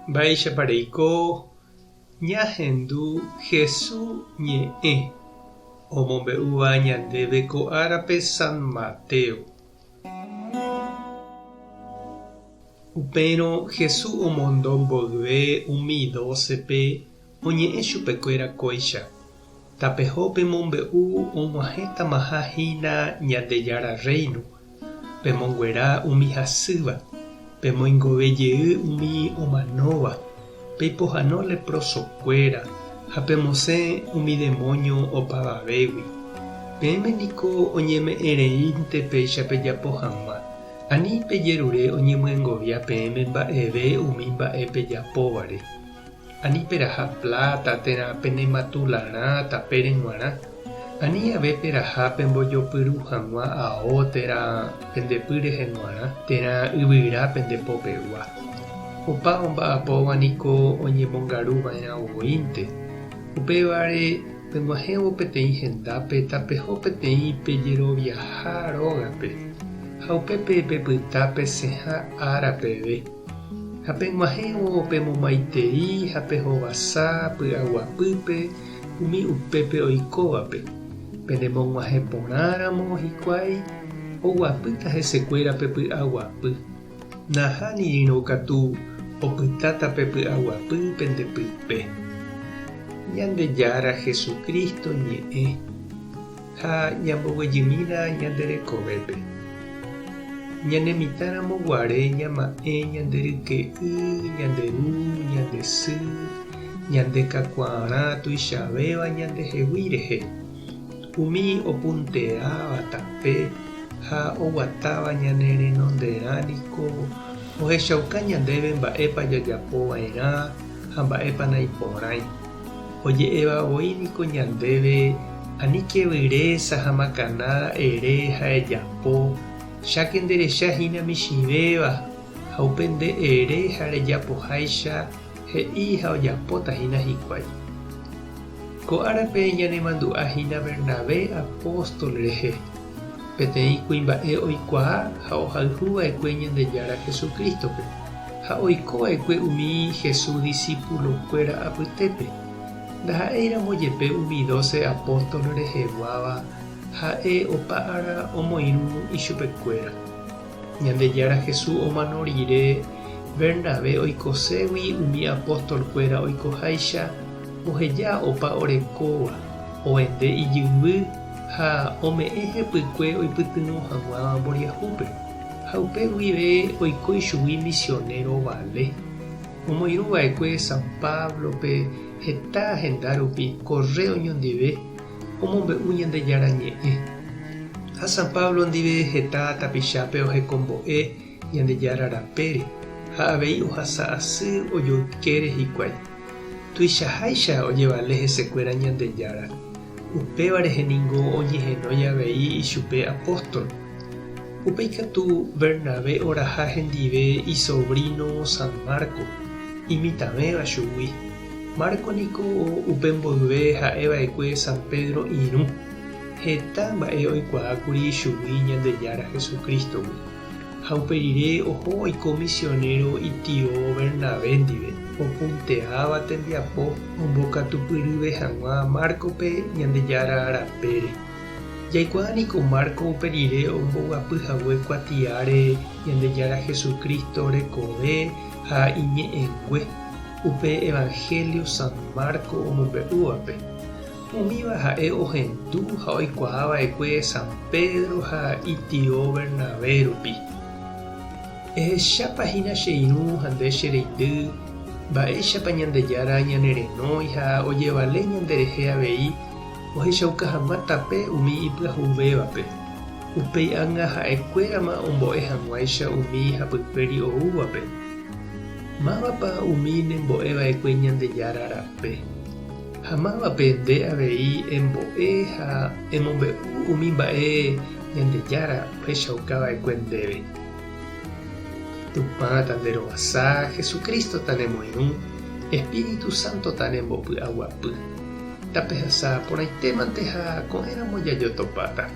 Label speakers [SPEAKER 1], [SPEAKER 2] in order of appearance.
[SPEAKER 1] Baixa pareiko ñahendu Jesús ñe'ẽ omombe'úva ñandéve ko árape San Mateo. Upérõ Jesús omondo mboyve umi 12pe oñe'ẽ chupekuéra kóicha. Tapehópe mombe'u og̃uahẽtamaháhína Ñandejára Reino. Pemonguera umi hasýva. Pemoingovejey umi omanóva. Peipohãno leprosokuéra ha pemosẽ umi demonio opavavégui. Peẽme niko oñeme'ẽreínte péicha pejapo hag̃ua. Ani pejerure oñemyengovia peẽme mba'eve umi mba'e pejapóvare. Ani peraha plata térã penematularã tapére g̃uarã. Ani ave peraha pembojopyru hag̃ua ao térã pendepy reheg̃uarã térã yvyra pendepopegua. Opa omba'apóva niko oñemongaruva'erã ovoínte. Upévare peg̃uahẽvo peteĩ hendápe tapeho peteĩ pejeroviaha rógape. Ha upépe pepyta pesẽha árapeve. Ha peg̃uahẽvo pemomaitei ha pehovasa py'aguapýpe umi upépe oikóvape. Penemog̃uahẽ porãramo hikuái oguapýta hesekuéra pe py'aguapy. Nahánirõ katu opytáta pe py'aguapy pendepype. Ñandejára Jesucristo ñe'ẽ ha ñamboguejymína ñanderekovépe. Ñanemitãramo guare ñama'ẽ ñanderyke'y, ñanderu, ñandesy, ñandekakuaarã tuichavéva ñandehegui rehe. Umi opunteáva tape ha oguatáva ñane renonderã niko ohechauka ñandéve mba'épa jajapova'erã ha mba'épa naiporãi. Oje'evavoi niko ñandéve aníke yvyrésa ha makaná ere ha ejapo cháke nderechahína michĩvéva ha upe nde ere ha rejapoháicha he'i ha ojapótahína hikuái. Ko árape ñanemandu'áhína Bernabé apóstol rehe. Peteĩ kuimba'e oikuaa ha ohayhuva'ekue Ñandejára Jesukristope ha oikova'ekue umi Jesús discípulokuéra apytépe. Ndaha'éiramo jepe umi 12 apóstol reheguáva ha'e opa ára omoirũ ichupekuéra. Ñandejára Jesús omano rire Bernabé oikoségui umi apóstolkuéra oikoháicha oheja opa orekóva oende ijyvy ha ome'ẽ hepykue oipytyvõ hag̃uáva mboriahúpe. Ha upe guive oiko ichugui misionero vale. Omoirũva'ekue San Pablope heta henda rupi correo ñondive omombe'u Ñandejára ñe'ẽ. Ha San Pablo ndive heta tapichápe ohekombo'e Ñandejára rapére ha avei ohasa asy ojoykére hikuái. Tuichaháicha ojevale hesekuéra Ñandejára. Upéva reheningo oñehenói avei ichupe apóstol. Upeikatu Bernabé oraha hendive isobrino San Marco imitãvéva chugui. Marco niko upe mboyve ha'eva'ekue San Pedro irũ. Heta mba'e oikuaákuri chugui Ñandejára Jesucristogui. Ha uperire oho oiko misionero itio Bernabé ndive. Opunteáva tembiapo ombokatupyryve hag̃ua Marcope Ñandejára rapére. Jaikuaániko Marco uperire omboguapyhague kuatiáre Ñandejára Jesucristo rekove ha iñe'ẽngue upe Evangelio San Marco omombe'úvape. Umíva ha'e ohendu ha oikuaava'ekue San Pedro ha itio Bernabé rupi. Ehechápahína che irũ ha nde che reindy mba'éichapa Ñandejára ñanerenói ha ojevale ñanderehe avei ohechauka hag̃ua tape umi ipyahuvévape. Upéi ág̃a ha'ekuérama ombo'e hag̃uáicha umi hapykuéri oúvape. Mávapa umi nembo'eva'ekue Ñandejára rape. Ha mávape nde avei embo'e ha emombe'u umi mba'e Ñandejára ohechaukava'ekue ndéve. Tupã tanderovasa Jesucristo tanemoirũ, Espíritu Santo tanembopy'aguapy. Tapehasa porãitémante ha ko'ẽramo jajotopáta.